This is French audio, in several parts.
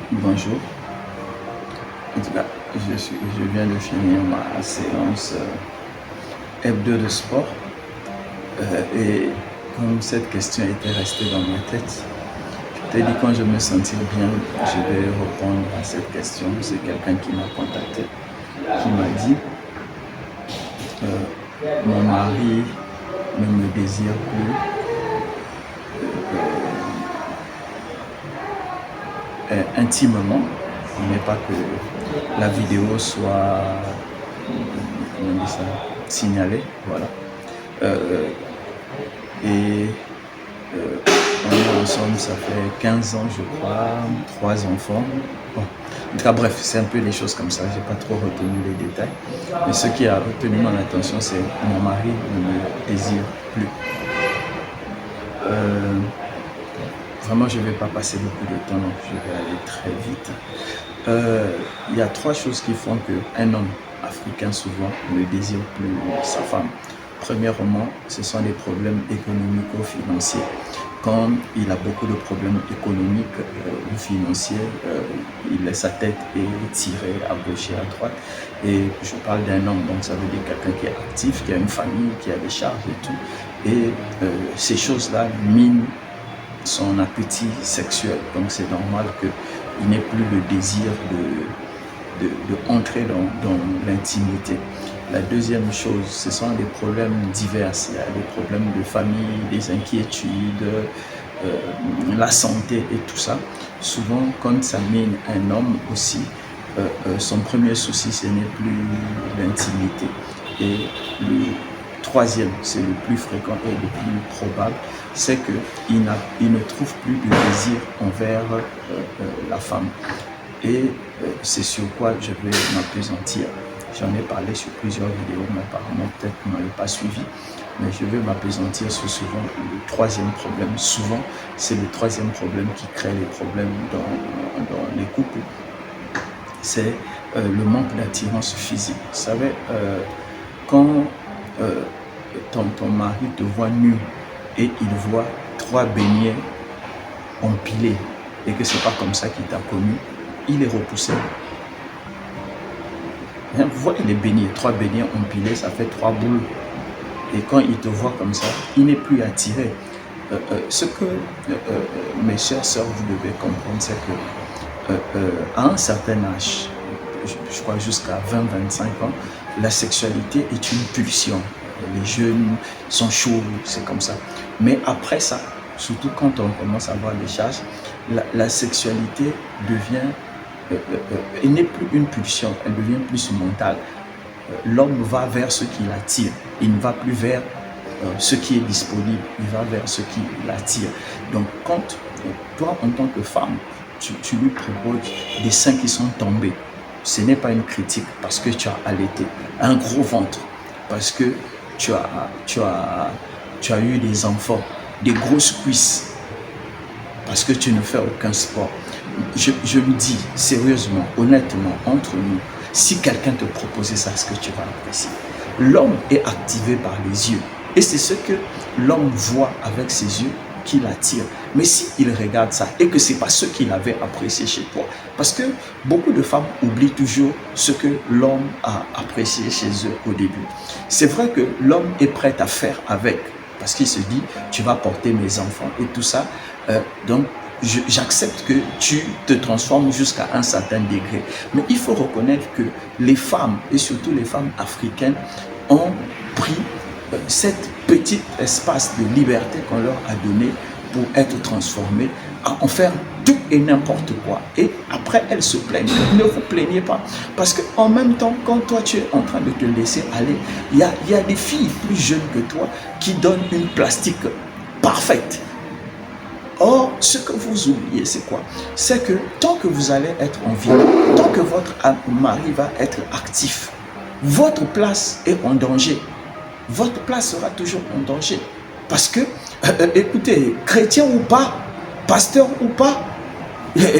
Bonjour. En tout cas, je viens de finir ma séance hebdo de sport et comme cette question était restée dans ma tête, je t'ai dit quand je me sentis bien, je vais répondre à cette question. C'est quelqu'un qui m'a contacté, qui m'a dit mon mari ne me désire plus intimement. Il n'est pas que la vidéo soit comment on dit ça, signalée, voilà. Et on est ensemble, ça fait 15 ans, je crois, 3 enfants. Bon. En tout cas, bref, c'est un peu des choses comme ça. Je n'ai pas trop retenu les détails. Mais ce qui a retenu mon attention, c'est mon mari ne me désire plus. Vraiment, je ne vais pas passer beaucoup de temps, donc je vais aller très vite. Il y a 3 choses qui font qu'un homme africain, souvent, ne désire plus sa femme. Premièrement, ce sont les problèmes économico-financiers. Quand il a beaucoup de problèmes économiques ou financiers, sa tête est tirée à gauche et à droite. Et je parle d'un homme, donc ça veut dire quelqu'un qui est actif, qui a une famille, qui a des charges et tout. Et ces choses-là minent son appétit sexuel. Donc c'est normal qu'il n'ait plus le désir de entrer dans l'intimité. La deuxième chose, ce sont des problèmes divers. Il y a des problèmes de famille, des inquiétudes, la santé et tout ça. Souvent, quand ça mine un homme aussi, son premier souci, ce n'est plus l'intimité. Et le troisième, c'est le plus fréquent et le plus probable, c'est qu'il ne trouve plus de désir envers la femme. Et c'est sur quoi je vais m'appesantir. J'en ai parlé sur plusieurs vidéos, mais apparemment peut-être que vous n'avez pas suivi. Mais je vais m'appesantir sur souvent le troisième problème. Souvent, c'est le troisième problème qui crée les problèmes dans les couples. C'est le manque d'attirance physique. Vous savez, quand ton mari te voit nu et il voit 3 beignets empilés et que c'est pas comme ça qu'il t'a connu, il est repoussé. Vous voyez les beignets, 3 beignets empilés, ça fait 3 boules. Et quand il te voit comme ça, il n'est plus attiré. Ce que mes chères sœurs, vous devez comprendre, c'est que à un certain âge, je crois jusqu'à 20-25 ans, la sexualité est une pulsion. Les jeunes sont chauds, c'est comme ça. Mais après ça, surtout quand on commence à avoir des charges, la sexualité devient, elle n'est plus une pulsion, elle devient plus mentale. L'homme va vers ce qui l'attire, il ne va plus vers ce qui est disponible, il va vers ce qui l'attire. Donc quand toi, en tant que femme, tu lui proposes des seins qui sont tombés, ce n'est pas une critique parce que tu as allaité, un gros ventre, parce que tu as eu des enfants, des grosses cuisses, parce que tu ne fais aucun sport. Je me dis sérieusement, honnêtement, entre nous, si quelqu'un te proposait ça, est-ce que tu vas apprécier? L'homme est activé par les yeux. Et c'est ce que l'homme voit avec ses yeux qui l'attire. Mais s'il regarde ça et que ce n'est pas ce qu'il avait apprécié chez toi, parce que beaucoup de femmes oublient toujours ce que l'homme a apprécié chez eux au début. C'est vrai que l'homme est prêt à faire avec, parce qu'il se dit, tu vas porter mes enfants et tout ça. Donc, j'accepte que tu te transformes jusqu'à un certain degré. Mais il faut reconnaître que les femmes, et surtout les femmes africaines, ont pris cet petit espace de liberté qu'on leur a donné pour être transformées, à en faire tout et n'importe quoi. Et après, elles se plaignent. Ne vous plaignez pas. Parce qu'en même temps, quand toi, tu es en train de te laisser aller, il y a des filles plus jeunes que toi qui donnent une plastique parfaite. Or, ce que vous oubliez, c'est quoi? C'est que tant que vous allez être en vie, tant que votre mari va être actif, votre place est en danger. Votre place sera toujours en danger. Parce que, écoutez, chrétien ou pas, pasteur ou pas,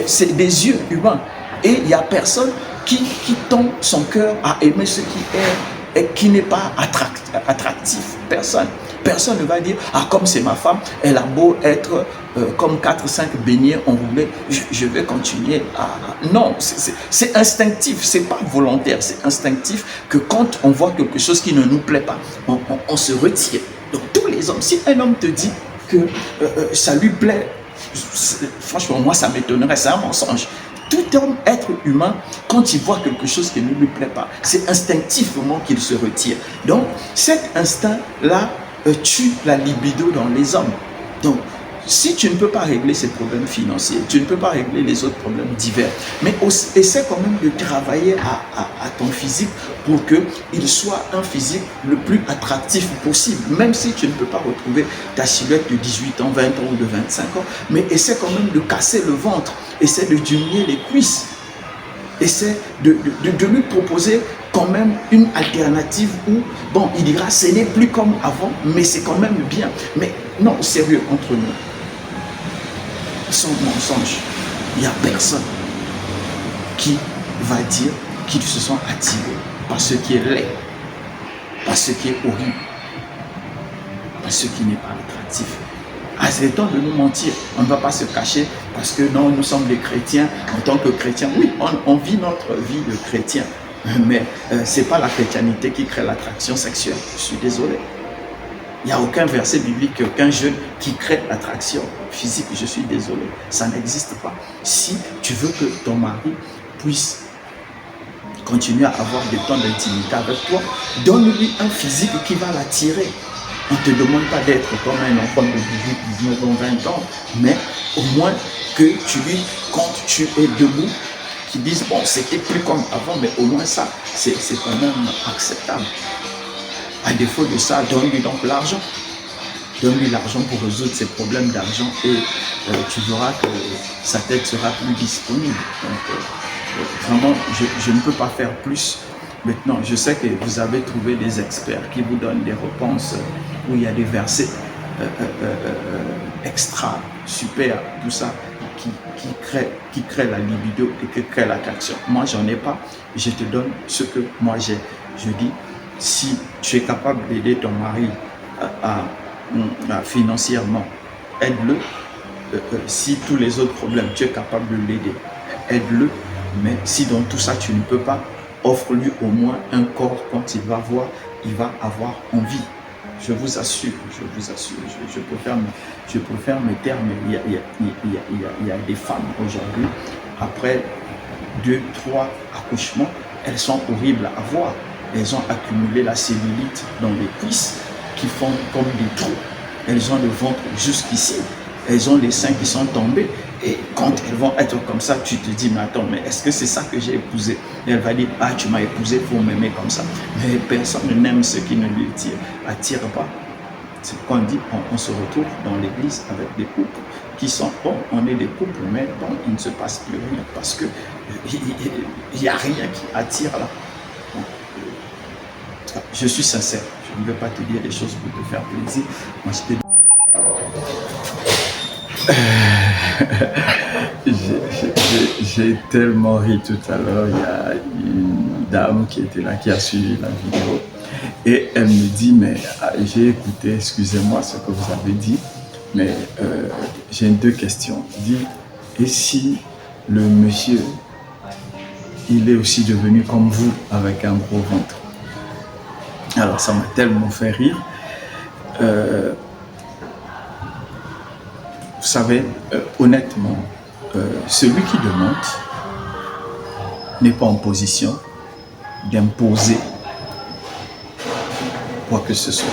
c'est des yeux humains. Et il n'y a personne qui tend son cœur à aimer ce qui et qui n'est pas attractif. Personne ne va dire, ah, comme c'est ma femme, elle a beau être comme 4-5 beignets enroulés, je vais continuer à... Non, c'est instinctif, c'est pas volontaire, c'est instinctif que quand on voit quelque chose qui ne nous plaît pas, on se retire. Donc tous les hommes, si un homme te dit que ça lui plaît, franchement, moi ça m'étonnerait, c'est un mensonge. Tout homme, être humain, quand il voit quelque chose qui ne lui plaît pas, c'est instinctivement qu'il se retire. Donc cet instinct-là tue la libido dans les hommes. Donc, si tu ne peux pas régler ces problèmes financiers, tu ne peux pas régler les autres problèmes divers, mais essaie quand même de travailler à ton physique pour qu'il soit un physique le plus attractif possible, même si tu ne peux pas retrouver ta silhouette de 18 ans, 20 ans ou de 25 ans, mais essaie quand même de casser le ventre, essaie de diminuer les cuisses, essaie de lui proposer quand même une alternative où, bon, il dira, ce n'est plus comme avant, mais c'est quand même bien. Mais non, sérieux, entre nous, sans mensonge, il n'y a personne qui va dire qu'ils se sont attirés par ce qui est laid, par ce qui est horrible, par ce qui n'est pas attractif. Arrêtons de nous mentir, on ne va pas se cacher parce que non, nous sommes des chrétiens. En tant que chrétiens, oui, on vit notre vie de chrétien, mais ce n'est pas la chrétienté qui crée l'attraction sexuelle. Je suis désolé. Il n'y a aucun verset biblique, aucun jeune qui crée l'attraction physique. Je suis désolé. Ça n'existe pas. Si tu veux que ton mari puisse continuer à avoir des temps d'intimité avec toi, donne-lui un physique qui va l'attirer. On ne te demande pas d'être comme un enfant de 18, 19 ans, 20 ans, mais au moins que tu lui, quand tu es debout, qu'ils disent, bon, c'était plus comme avant, mais au moins ça, c'est quand même acceptable. À défaut de ça, donne-lui donc l'argent. Donne-lui l'argent pour résoudre ses problèmes d'argent et tu verras que sa tête sera plus disponible. Donc, vraiment, je ne peux pas faire plus. Maintenant, je sais que vous avez trouvé des experts qui vous donnent des réponses où il y a des versets extra, super, tout ça, qui crée la libido et qui crée l'attraction. Moi, j'en ai pas. Je te donne ce que moi j'ai. Je dis, si tu es capable d'aider ton mari financièrement, aide-le. Si tous les autres problèmes, tu es capable de l'aider, aide-le. Mais si dans tout ça, tu ne peux pas, offre-lui au moins un corps. Quand il va voir, il va avoir envie. Je vous assure, je préfère me taire, mais il y a des femmes aujourd'hui, après 2, 3 accouchements, elles sont horribles à voir. Elles ont accumulé la cellulite dans les cuisses qui font comme des trous. Elles ont le ventre jusqu'ici. Elles ont les seins qui sont tombés. Et quand elles vont être comme ça, tu te dis, mais attends, mais est-ce que c'est ça que j'ai épousé? Et elle va dire, ah, tu m'as épousé pour m'aimer comme ça. Mais personne n'aime ce qui ne lui attire pas. C'est quand on dit, on se retrouve dans l'église avec des couples qui sont, bon, on est des couples, mais bon, il ne se passe plus rien parce que il n'y a rien qui attire là. Je suis sincère, je ne vais pas te dire des choses pour te faire plaisir. Moi, j'ai tellement ri tout à l'heure. Il y a une dame qui était là, qui a suivi la vidéo. Et elle me dit, mais j'ai écouté, excusez-moi ce que vous avez dit, mais j'ai 2 questions. Dit, et si le monsieur, il est aussi devenu comme vous, avec un gros ventre? Alors ça m'a tellement fait rire. Vous savez, honnêtement, celui qui demande n'est pas en position d'imposer quoi que ce soit.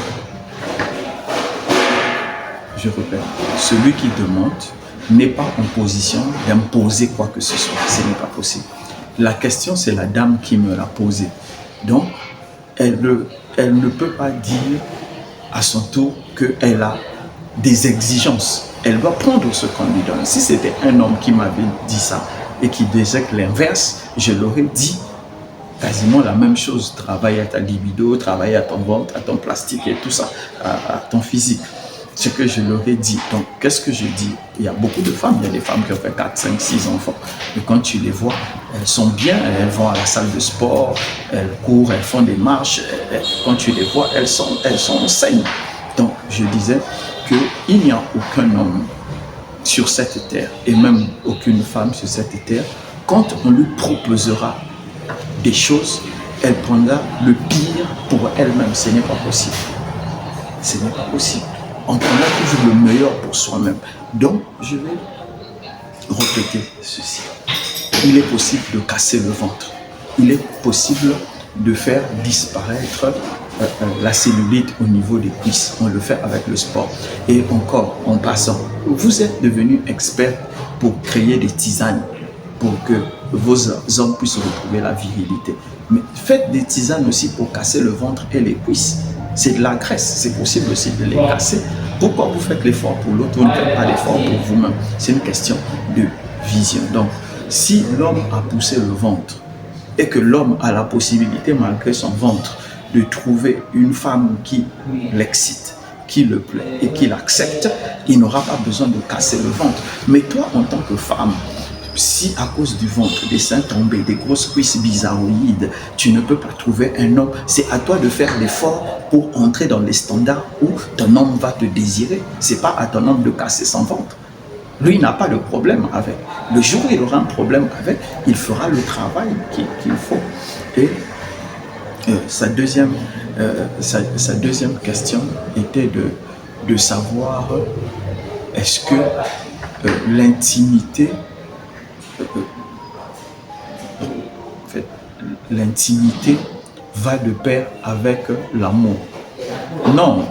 Je répète, celui qui demande n'est pas en position d'imposer quoi que ce soit. Ce n'est pas possible. La question, c'est la dame qui me l'a posée. Donc, elle ne peut pas dire à son tour qu'elle a des exigences. Elle doit prendre ce qu'on lui donne. Si c'était un homme qui m'avait dit ça et qui disait que l'inverse, je l'aurais dit quasiment la même chose. Travaille à ta libido, travaille à ton ventre, à ton plastique et tout ça, à ton physique. ce que je leur ai dit. Donc, qu'est-ce que je dis? Il y a beaucoup de femmes, il y a des femmes qui ont fait 4, 5, 6 enfants. Et quand tu les vois, elles sont bien, elles vont à la salle de sport, elles courent, elles font des marches. Quand tu les vois, elles sont saines. Donc, je disais qu'il n'y a aucun homme sur cette terre, et même aucune femme sur cette terre, quand on lui proposera des choses, elle prendra le pire pour elle-même. Ce n'est pas possible. Ce n'est pas possible. On prendra toujours le meilleur pour soi-même. Donc, je vais répéter ceci. Il est possible de casser le ventre. Il est possible de faire disparaître la cellulite au niveau des cuisses. On le fait avec le sport. Et encore, en passant, vous êtes devenu expert pour créer des tisanes pour que vos hommes puissent retrouver la virilité. Mais faites des tisanes aussi pour casser le ventre et les cuisses. C'est de la graisse, c'est possible aussi de les casser. Pourquoi vous faites l'effort pour l'autre, vous ne faites pas l'effort pour vous-même? C'est une question de vision. Donc, si l'homme a poussé le ventre et que l'homme a la possibilité, malgré son ventre, de trouver une femme qui l'excite, qui le plaît et qui l'accepte, il n'aura pas besoin de casser le ventre. Mais toi, en tant que femme, si à cause du ventre, des seins tombés, des grosses cuisses bizarroïdes, tu ne peux pas trouver un homme, c'est à toi de faire l'effort pour entrer dans les standards où ton homme va te désirer. Ce n'est pas à ton homme de casser son ventre. Lui, il n'a pas de problème avec. Le jour où il aura un problème avec, il fera le travail qu'il faut. Et sa deuxième question était de savoir est-ce que l'intimité va de pair avec l'amour. Non,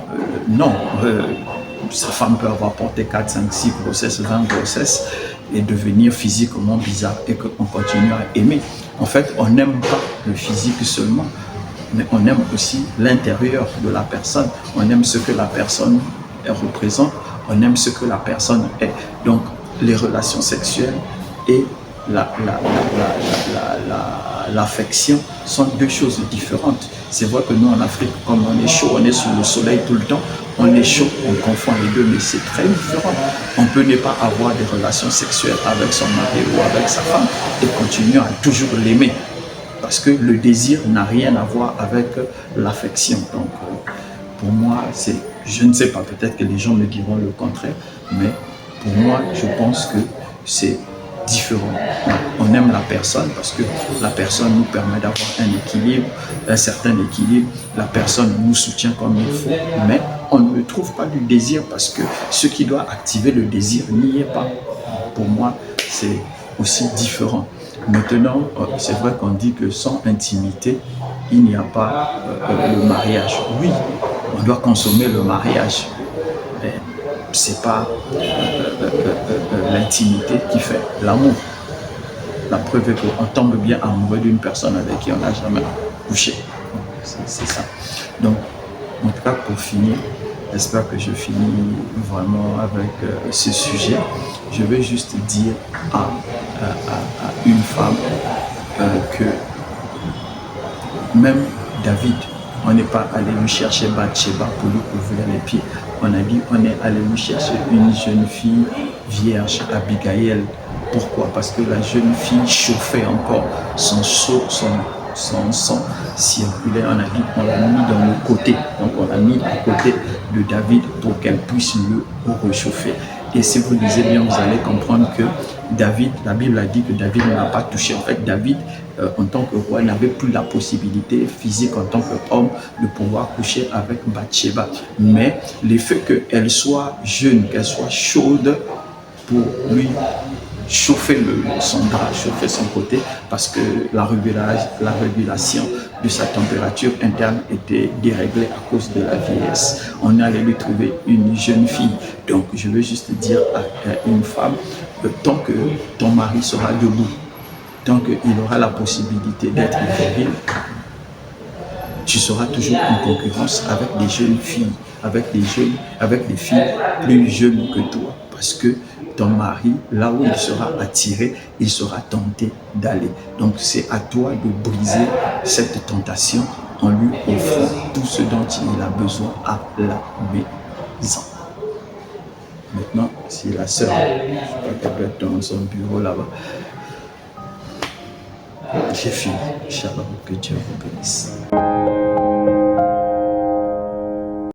sa femme peut avoir porté 4, 5, 6 grossesses, 20 grossesses et devenir physiquement bizarre et qu'on continue à aimer. En fait, on n'aime pas le physique seulement, mais on aime aussi l'intérieur de la personne. On aime ce que la personne représente, on aime ce que la personne est. Donc, les relations sexuelles et l'affection sont deux choses différentes. C'est vrai que nous en Afrique, comme on est chaud, on est sous le soleil tout le temps, on est chaud, on confond les deux, mais c'est très différent. On peut ne pas avoir des relations sexuelles avec son mari ou avec sa femme et continuer à toujours l'aimer. Parce que le désir n'a rien à voir avec l'affection. Donc, pour moi, je ne sais pas, peut-être que les gens me diront le contraire, mais pour moi, je pense que c'est différent. On aime la personne parce que la personne nous permet d'avoir un équilibre, un certain équilibre. La personne nous soutient comme il faut, mais on ne trouve pas du désir parce que ce qui doit activer le désir n'y est pas. Pour moi, c'est aussi différent. Maintenant, c'est vrai qu'on dit que sans intimité, il n'y a pas le mariage. Oui, on doit consommer le mariage. Mais c'est pas l'intimité qui fait l'amour. La preuve est qu'on tombe bien amoureux d'une personne avec qui on n'a jamais couché. C'est ça. Donc, en tout cas, pour finir, j'espère que je finis vraiment avec ce sujet. Je vais juste dire à une femme que même David, on n'est pas allé lui chercher Bathsheba pour lui couvrir les pieds. On a dit on est allé lui chercher une jeune fille vierge, Abigail. Pourquoi? Parce que la jeune fille chauffait encore son sang circulait. On a dit on l'a mis dans le côté. Donc on l'a mis à côté de David pour qu'elle puisse le réchauffer. Et si vous lisez bien, vous allez comprendre que David, la Bible a dit que David ne l'a pas touché. En fait, David, en tant que roi, n'avait plus la possibilité physique en tant qu'homme de pouvoir coucher avec Bathsheba. Mais le fait qu'elle soit jeune, qu'elle soit chaude pour lui chauffer son drap, chauffer son côté, parce que la régulation de sa température interne était déréglée à cause de la vieillesse. On allait lui trouver une jeune fille. Donc, je veux juste dire à une femme, tant que ton mari sera debout, tant qu'il aura la possibilité d'être viril, tu seras toujours en concurrence avec des jeunes filles, avec des filles plus jeunes que toi, parce que ton mari, là où il sera attiré, il sera tenté d'aller. Donc c'est à toi de briser cette tentation en lui offrant tout ce dont il a besoin à la maison. Maintenant, si la sœur, je crois qu'elle doit être dans son bureau là-bas. J'ai fini. Shalom, que Dieu vous bénisse.